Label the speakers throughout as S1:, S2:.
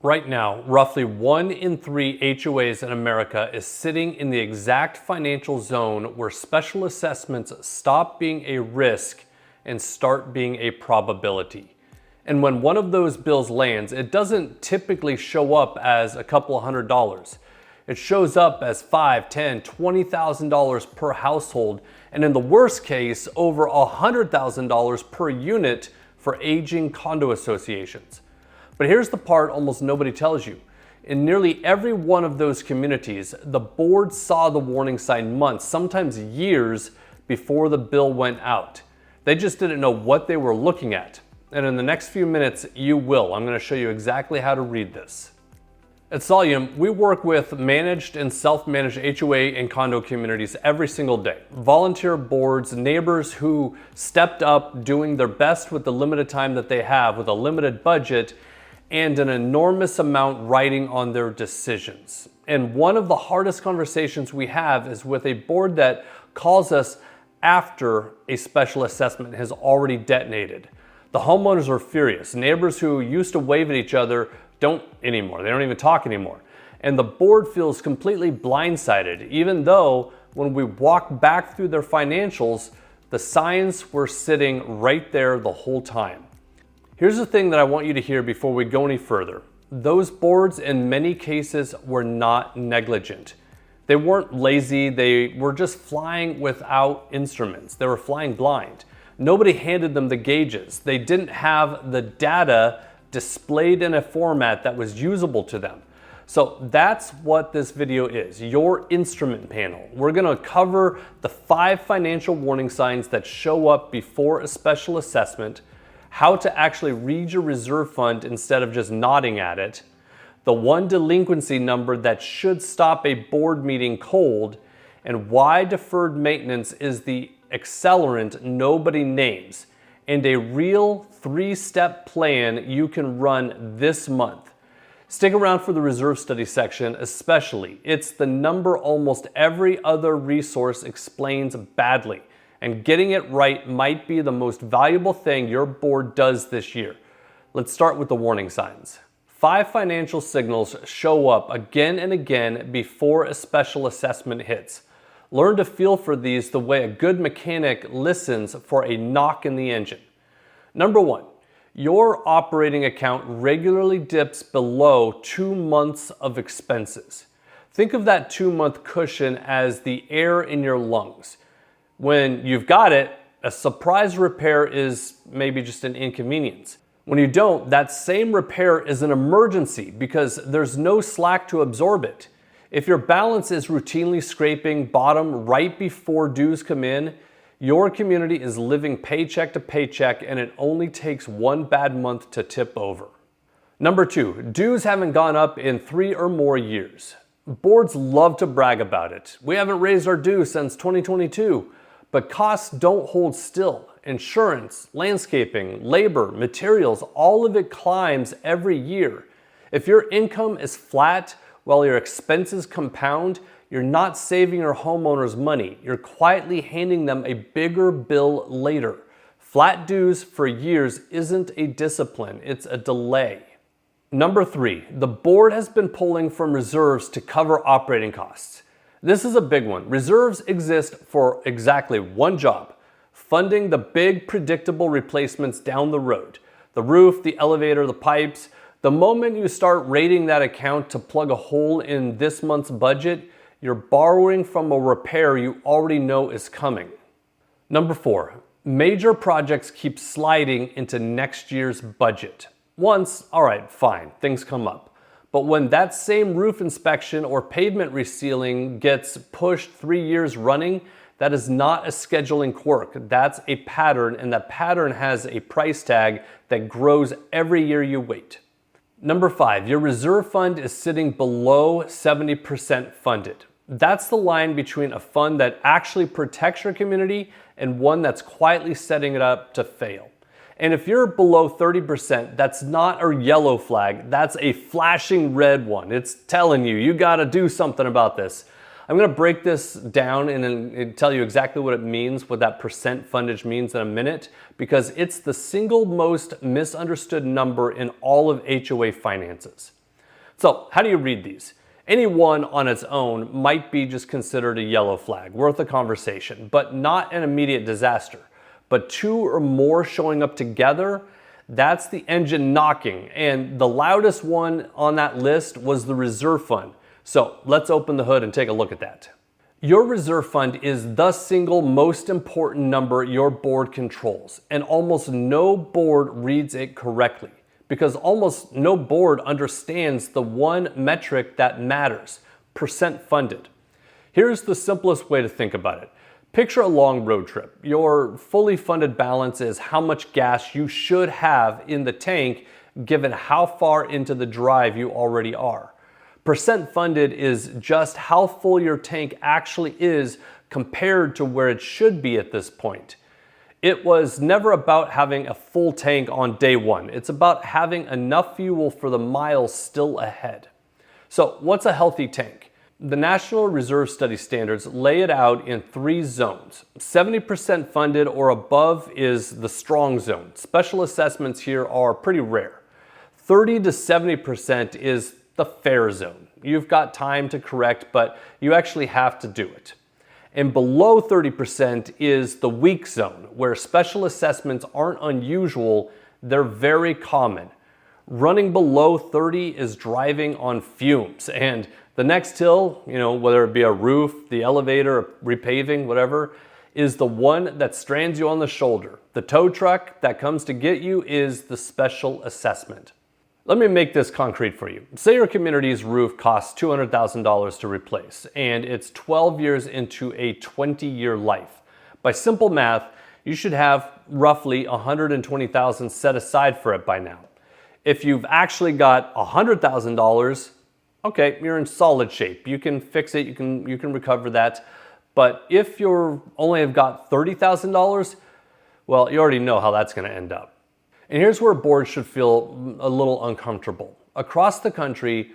S1: Right now, roughly 1 in 3 HOAs in America is sitting in the exact financial zone where special assessments stop being a risk and start being a probability. And when one of those bills lands, it doesn't typically show up as a couple $100. It shows up as $5,000, $10,000, $20,000 per household, and in the worst case, over $100,000 per unit for aging condo associations. But here's the part almost nobody tells you. In nearly every one of those communities, the board saw the warning sign months, sometimes years before the bill went out. They just didn't know what they were looking at. And in the next few minutes, you will. I'm going to show you exactly how to read this. At Solume, we work with managed and self-managed HOA and condo communities every single day. Volunteer boards, neighbors who stepped up doing their best with the limited time that they have, with a limited budget, and an enormous amount riding on their decisions. And one of the hardest conversations we have is with a board that calls us after a special assessment has already detonated. The homeowners are furious. Neighbors who used to wave at each other don't anymore. They don't even talk anymore. And the board feels completely blindsided, even though when we walk back through their financials, the signs were sitting right there the whole time. Here's the thing that I want you to hear before we go any further. Those boards in many cases were not negligent. They weren't lazy, they were just flying without instruments. They were flying blind. Nobody handed them the gauges. They didn't have the data displayed in a format that was usable to them. So that's what this video is, your instrument panel. We're gonna cover the 5 financial warning signs that show up before a special assessment, how to actually read your reserve fund instead of just nodding at it, the 1 delinquency number that should stop a board meeting cold, and why deferred maintenance is the accelerant nobody names, and a real 3-step plan you can run this month. Stick around for the reserve study section especially. It's the number almost every other resource explains badly. And getting it right might be the most valuable thing your board does this year. Let's start with the warning signs. 5 financial signals show up again and again before a special assessment hits. Learn to feel for these the way a good mechanic listens for a knock in the engine. Number 1, your operating account regularly dips below 2 months of expenses. Think of that 2-month cushion as the air in your lungs. When you've got it, a surprise repair is maybe just an inconvenience. When you don't, that same repair is an emergency because there's no slack to absorb it. If your balance is routinely scraping bottom right before dues come in, your community is living paycheck to paycheck and it only takes 1 bad month to tip over. Number 2, dues haven't gone up in 3 or more years. Boards love to brag about it. We haven't raised our dues since 2022. But costs don't hold still. Insurance, landscaping, labor, materials, all of it climbs every year. If your income is flat while your expenses compound, you're not saving your homeowners money. You're quietly handing them a bigger bill later. Flat dues for years isn't a discipline, it's a delay. Number 3, the board has been pulling from reserves to cover operating costs. This is a big one. Reserves exist for exactly one job: funding the big predictable replacements down the road. The roof, the elevator, the pipes. The moment you start raiding that account to plug a hole in this month's budget, you're borrowing from a repair you already know is coming. Number 4, major projects keep sliding into next year's budget. Once, all right, fine, things come up. But when that same roof inspection or pavement resealing gets pushed 3 years running, that is not a scheduling quirk. That's a pattern, and that pattern has a price tag that grows every year you wait. Number 5, your reserve fund is sitting below 70% funded. That's the line between a fund that actually protects your community and one that's quietly setting it up to fail. And if you're below 30%, that's not a yellow flag, that's a flashing red one. It's telling you, you gotta do something about this. I'm gonna break this down and tell you exactly what it means, what that percent fundage means in a minute, because it's the single most misunderstood number in all of HOA finances. So how do you read these? Any one on its own might be just considered a yellow flag, worth a conversation, but not an immediate disaster. But two or more showing up together, that's the engine knocking. And the loudest one on that list was the reserve fund. So let's open the hood and take a look at that. Your reserve fund is the single most important number your board controls, and almost no board reads it correctly, because almost no board understands the one metric that matters: percent funded. Here's the simplest way to think about it. Picture a long road trip. Your fully funded balance is how much gas you should have in the tank given how far into the drive you already are. Percent funded is just how full your tank actually is compared to where it should be at this point. It was never about having a full tank on day one. It's about having enough fuel for the miles still ahead. So what's a healthy tank? The National Reserve Study Standards lay it out in 3 zones. 70% funded or above is the strong zone. Special assessments here are pretty rare. 30 to 70% is the fair zone. You've got time to correct, but you actually have to do it. And below 30% is the weak zone, where special assessments aren't unusual, they're very common. Running below 30 is driving on fumes, and the next hill, whether it be a roof, the elevator, repaving, whatever, is the one that strands you on the shoulder. The tow truck that comes to get you is the special assessment. Let me make this concrete for you. Say your community's roof costs $200,000 to replace, and it's 12 years into a 20-year life. By simple math, you should have roughly $120,000 set aside for it by now. If you've actually got $100,000, okay, you're in solid shape. You can fix it, you can recover that. But if you only have got $30,000, well, you already know how that's gonna end up. And here's where boards should feel a little uncomfortable. Across the country,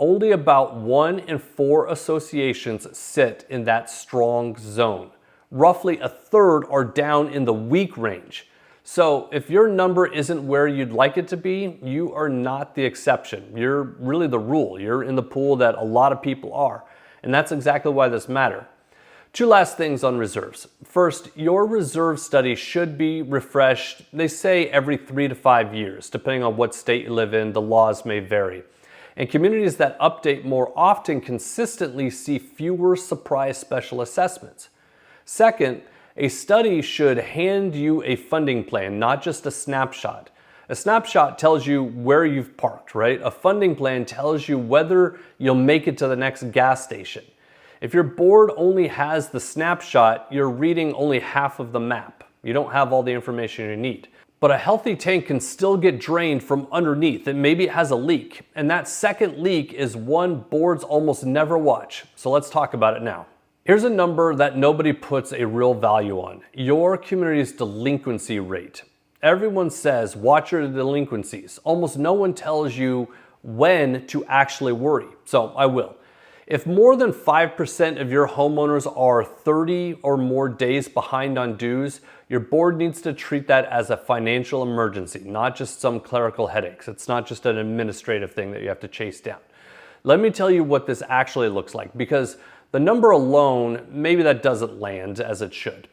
S1: only about 1 in 4 associations sit in that strong zone. Roughly a third are down in the weak range. So if your number isn't where you'd like it to be, you are not the exception. You're really the rule. You're in the pool that a lot of people are. And that's exactly why this matters. 2 last things on reserves. First, your reserve study should be refreshed, they say every 3 to 5 years. Depending on what state you live in, the laws may vary. And communities that update more often consistently see fewer surprise special assessments. Second, a study should hand you a funding plan, not just a snapshot. A snapshot tells you where you've parked, right? A funding plan tells you whether you'll make it to the next gas station. If your board only has the snapshot, you're reading only half of the map. You don't have all the information you need. But a healthy tank can still get drained from underneath, and maybe it has a leak. And that second leak is one boards almost never watch. So let's talk about it now. Here's a number that nobody puts a real value on: your community's delinquency rate. Everyone says, watch your delinquencies. Almost no one tells you when to actually worry. So I will. If more than 5% of your homeowners are 30 or more days behind on dues, your board needs to treat that as a financial emergency, not just some clerical headaches. It's not just an administrative thing that you have to chase down. Let me tell you what this actually looks like, because the number alone, maybe that doesn't land as it should.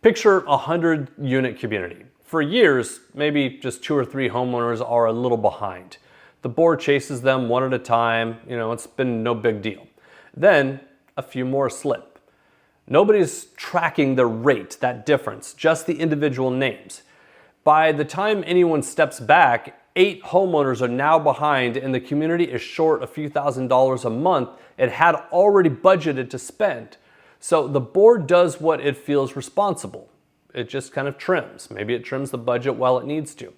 S1: Picture a 100-unit community. For years, maybe just 2 or 3 homeowners are a little behind. The board chases them one at a time. It's been no big deal. Then a few more slip. Nobody's tracking the rate, that difference, just the individual names. By the time anyone steps back, 8 homeowners are now behind, and the community is short a few $1,000s a month it had already budgeted to spend. So the board does what it feels responsible. It just kind of trims. Maybe it trims the budget while it needs to.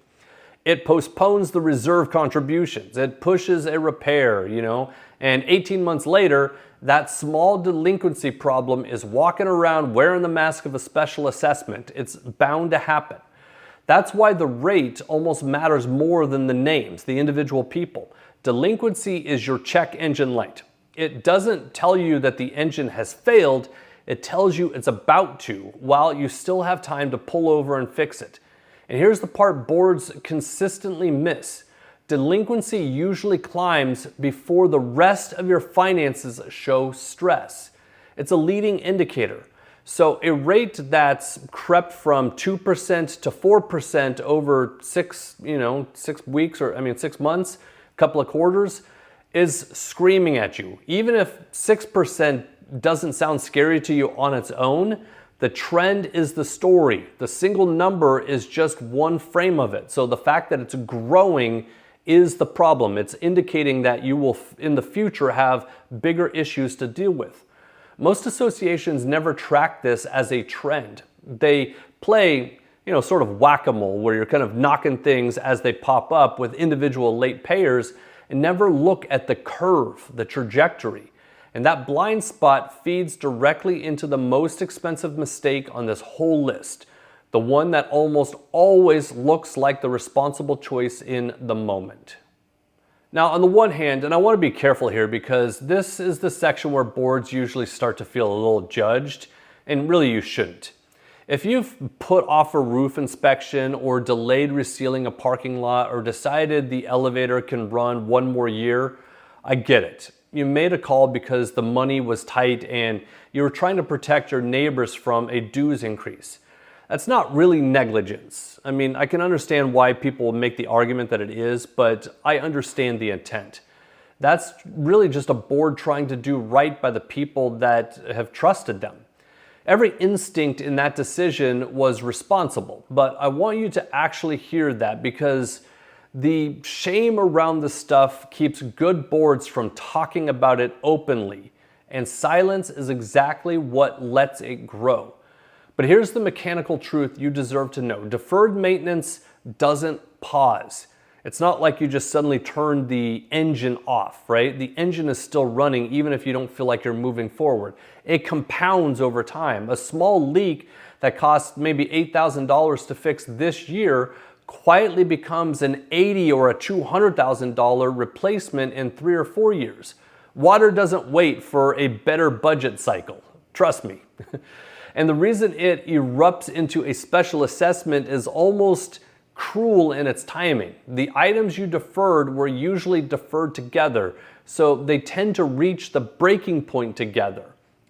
S1: It postpones the reserve contributions. It pushes a repair, and 18 months later, that small delinquency problem is walking around wearing the mask of a special assessment. It's bound to happen. That's why the rate almost matters more than the names, the individual people. Delinquency is your check engine light. It doesn't tell you that the engine has failed. It tells you it's about to, while you still have time to pull over and fix it. And here's the part boards consistently miss. delinquency usually climbs before the rest of your finances show stress. It's a leading indicator. So a rate that's crept from 2% to 4% over 6 weeks, or 6 months, a couple of quarters, is screaming at you. Even if 6% doesn't sound scary to you on its own, the trend is the story. The single number is just one frame of it. So the fact that it's growing is the problem. It's indicating that you will, in the future, have bigger issues to deal with. Most associations never track this as a trend. They play, sort of whack-a-mole, where you're kind of knocking things as they pop up with individual late payers and never look at the curve, the trajectory. And that blind spot feeds directly into the most expensive mistake on this whole list, the one that almost always looks like the responsible choice in the moment. Now, on the one hand, and I want to be careful here because this is the section where boards usually start to feel a little judged, and really you shouldn't. If you've put off a roof inspection or delayed resealing a parking lot or decided the elevator can run one more year, I get it. You made a call because the money was tight and you were trying to protect your neighbors from a dues increase. That's not really negligence. I can understand why people make the argument that it is, but I understand the intent. That's really just a board trying to do right by the people that have trusted them. Every instinct in that decision was responsible, but I want you to actually hear that because the shame around this stuff keeps good boards from talking about it openly, and silence is exactly what lets it grow. But here's the mechanical truth you deserve to know. Deferred maintenance doesn't pause. It's not like you just suddenly turn the engine off, right? The engine is still running even if you don't feel like you're moving forward. It compounds over time. A small leak that costs maybe $8,000 to fix this year quietly becomes an $80,000 or a $200,000 replacement in 3 or 4 years. Water doesn't wait for a better budget cycle. Trust me. And the reason it erupts into a special assessment is almost cruel in its timing. The items you deferred were usually deferred together, so they tend to reach the breaking point together.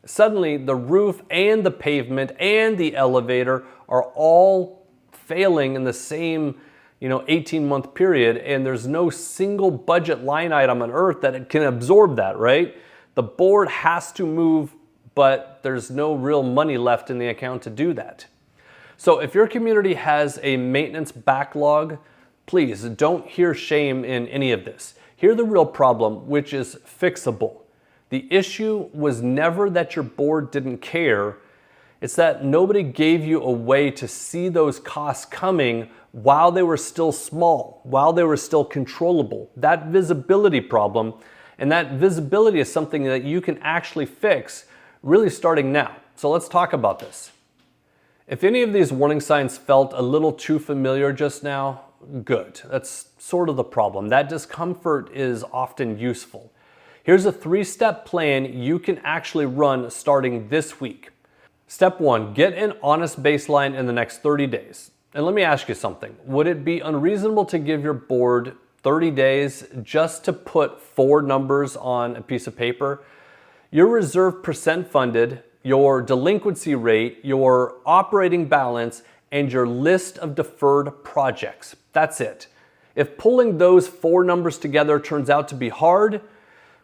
S1: Suddenly, the roof and the pavement and the elevator are all failing in the same 18-month period, and there's no single budget line item on earth that can absorb that, right? The board has to move, but there's no real money left in the account to do that. So if your community has a maintenance backlog, please don't hear shame in any of this. Hear the real problem, which is fixable. The issue was never that your board didn't care. It's that nobody gave you a way to see those costs coming while they were still small, while they were still controllable. That visibility problem, and that visibility is something that you can actually fix really starting now. So let's talk about this. If any of these warning signs felt a little too familiar just now, good. That's sort of the problem. That discomfort is often useful. Here's a 3-step plan you can actually run starting this week. Step 1, get an honest baseline in the next 30 days. And let me ask you something. Would it be unreasonable to give your board 30 days just to put 4 numbers on a piece of paper? Your reserve percent funded, your delinquency rate, your operating balance, and your list of deferred projects. That's it. If pulling those 4 numbers together turns out to be hard,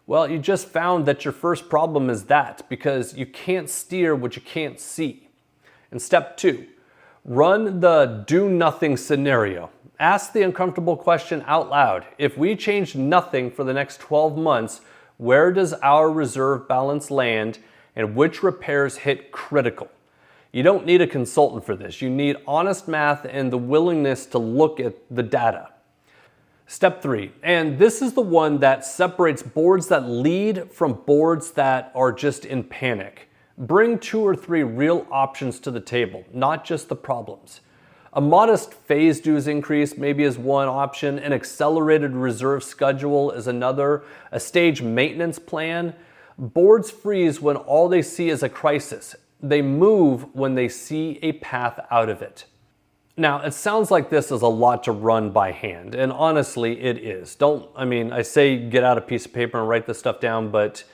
S1: well, you just found that your first problem is that, because you can't steer what you can't see. And step 2, run the do nothing scenario. Ask the uncomfortable question out loud. If we change nothing for the next 12 months, where does our reserve balance land and which repairs hit critical? You don't need a consultant for this. You need honest math and the willingness to look at the data. Step 3, and this is the one that separates boards that lead from boards that are just in panic. Bring 2 or 3 real options to the table, not just the problems. A modest phase dues increase maybe is one option, an accelerated reserve schedule is another, a stage maintenance plan. Boards freeze when all they see is a crisis. They move when they see a path out of it. Now, it sounds like this is a lot to run by hand, and honestly, it is. I say get out a piece of paper and write this stuff down, but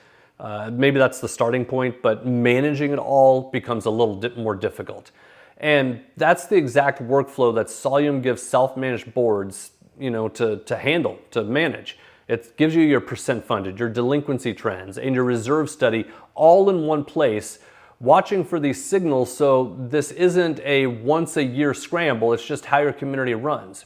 S1: maybe that's the starting point, but managing it all becomes a little bit more difficult. And that's the exact workflow that Solume gives self-managed boards, to handle, to manage. It gives you your percent funded, your delinquency trends, and your reserve study all in one place, watching for these signals so this isn't a once a year scramble, it's just how your community runs.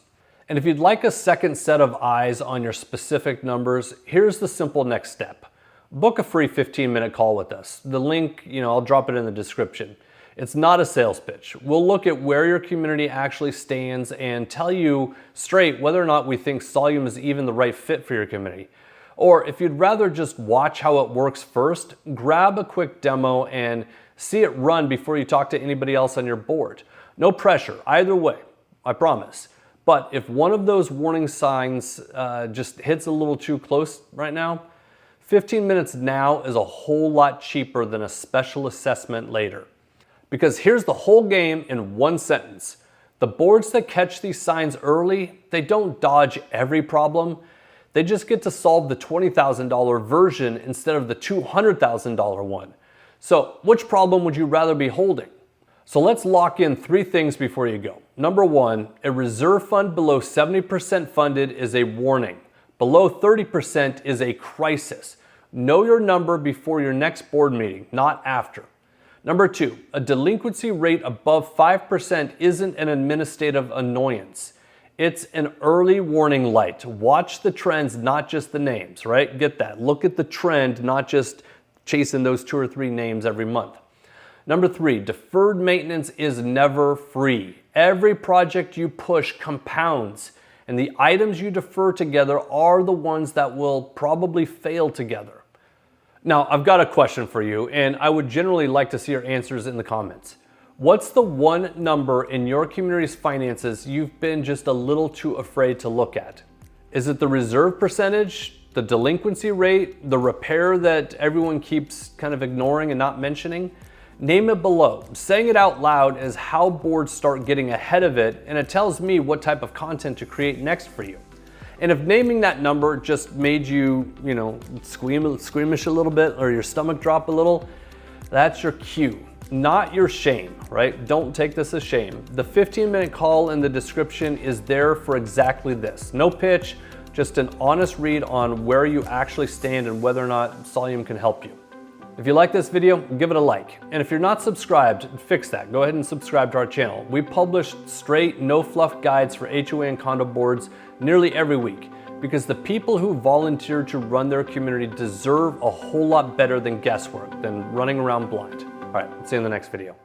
S1: And if you'd like a second set of eyes on your specific numbers, here's the simple next step. Book a free 15-minute call with us. The link, I'll drop it in the description. It's not a sales pitch. We'll look at where your community actually stands and tell you straight whether or not we think Solume is even the right fit for your community. Or if you'd rather just watch how it works first, grab a quick demo and see it run before you talk to anybody else on your board. No pressure, either way, I promise. But if one of those warning signs just hits a little too close right now, 15 minutes now is a whole lot cheaper than a special assessment later. Because here's the whole game in one sentence. The boards that catch these signs early, they don't dodge every problem. They just get to solve the $20,000 version instead of the $200,000 one. So which problem would you rather be holding? So let's lock in 3 things before you go. Number 1, a reserve fund below 70% funded is a warning. Below 30% is a crisis. Know your number before your next board meeting, not after. Number 2, a delinquency rate above 5% isn't an administrative annoyance. It's an early warning light. Watch the trends, not just the names, right? Get that. Look at the trend, not just chasing those 2 or 3 names every month. Number 3, deferred maintenance is never free. Every project you push compounds, and the items you defer together are the ones that will probably fail together. Now, I've got a question for you, and I would generally like to see your answers in the comments. What's the one number in your community's finances you've been just a little too afraid to look at? Is it the reserve percentage, the delinquency rate, the repair that everyone keeps kind of ignoring and not mentioning? Name it below. Saying it out loud is how boards start getting ahead of it, and it tells me what type of content to create next for you. And if naming that number just made you, squeamish a little bit or your stomach drop a little, that's your cue, not your shame, right? Don't take this as shame. The 15-minute call in the description is there for exactly this. No pitch, just an honest read on where you actually stand and whether or not Solume can help you. If you like this video, give it a like. And if you're not subscribed, fix that. Go ahead and subscribe to our channel. We publish straight, no fluff guides for HOA and condo boards nearly every week because the people who volunteer to run their community deserve a whole lot better than guesswork, than running around blind. All right, see you in the next video.